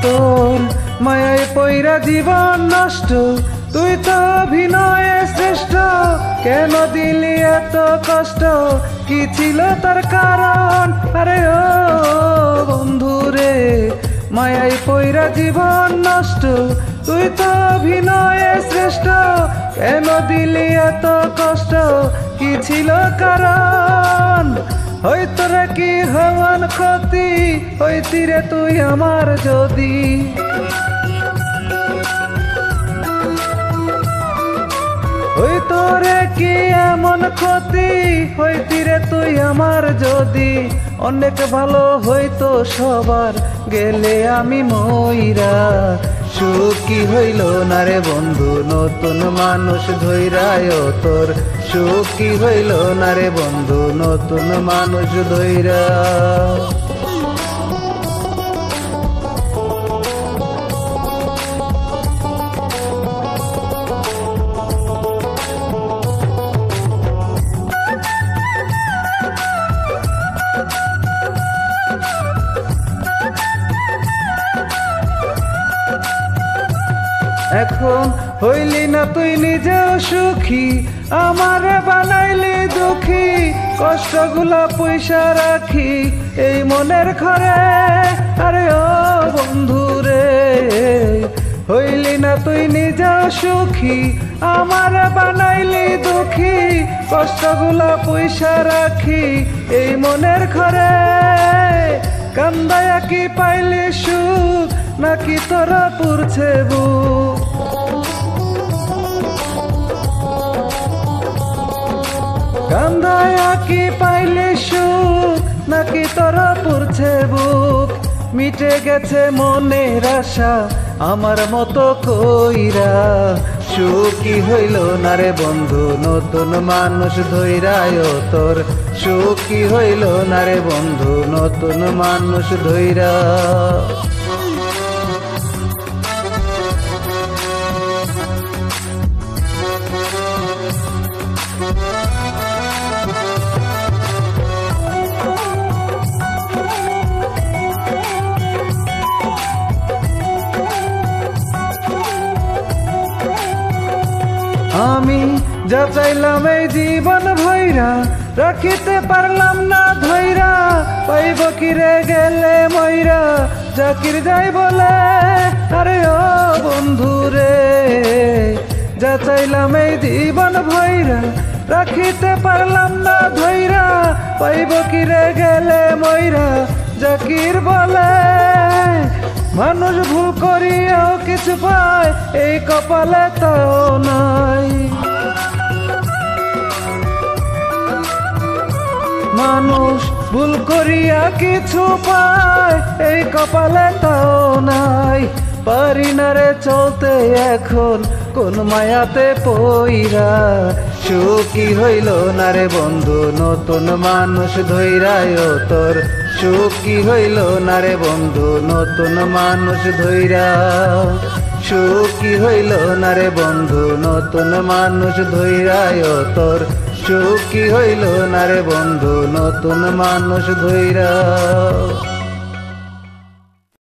তোর মায়ায় পইরা জীবন নষ্ট, তুই তো অভিনয়ে শ্রেষ্ঠ। কেন দিলি এত কষ্ট, কি ছিল তার কারণ? আরে ও বন্ধু রে, মায়ায় পইরা জীবন নষ্ট, তুই তো অভিনয়ে শ্রেষ্ঠ। কেন দিলি এত কষ্ট, কি ছিল কারণ? হয়তো রে কি হওয়ান ক্ষতি, হইতি রে তুই আমার যদি। হইতো রে কি এমন ক্ষতি, হইতি রে তুই আমার যদি। অনেক ভালো হইতো সবার, গেলে আমি মইরা। সুখী হইল না রে বন্ধু নতুন মানুষ ধইরায় তোর, সুখী হইল না রে বন্ধু নতুন মানুষ ধইরা। এখন হইলি না তুই নিজেও সুখী, আমারে বানাইলি দুঃখী। কষ্টগুলা পয়সা রাখি এই মনের ঘরে। আরে ও বন্ধু রে, হইলি না তুই নিজেও সুখী, আমারে বানাইলি দুঃখী। কষ্টগুলা পয়সা রাখি এই মনের ঘরে। কান্দায়া কি পাইলি সুখ, নাকি তোরা পুরছে বুক? কান্দায়া কি পাইলি সুখ, নাকি তোরা পুরছে বুক? মিটে গেছে মনের আশা আমার মতো কইরা। সুখী হইল না রে বন্ধু নতুন মানুষ ধইরায় তোর, সুখী হইল না রে বন্ধু নতুন মানুষ ধইরা। আমি যা চাইলাম এই জীবন ভৈরা, রাখিতে পারলাম না ধৈরা। পাইব কিরে গেলে ময়রা, জাকির যাই বলে। আরে ও বন্ধু রে, যা চাইলাম এই জীবন ভৈরা, রাখিতে পারলাম না ধৈরা। পাইব কিরে গেলে ময়রা, জাকির বলে। মানুষ ভুল করিয়াও কিছু পায়, এই কপালে তাও নাই। মানুষ ভুল করিয়া কিছু পায়, এই কপালে তাও নাই। পারি না রে চলতে এখন কোন মায়াতে পইরা। সুখী হইল না রে বন্ধু নতুন মানুষ ধইরায় তোর, সুখী হইল না রে বন্ধু নতুন মানুষ ধইরা। সুখী হইল না রে বন্ধু নতুন মানুষ ধইরায় তোর, সুখী হইল না রে বন্ধু নতুন মানুষ ধইরা।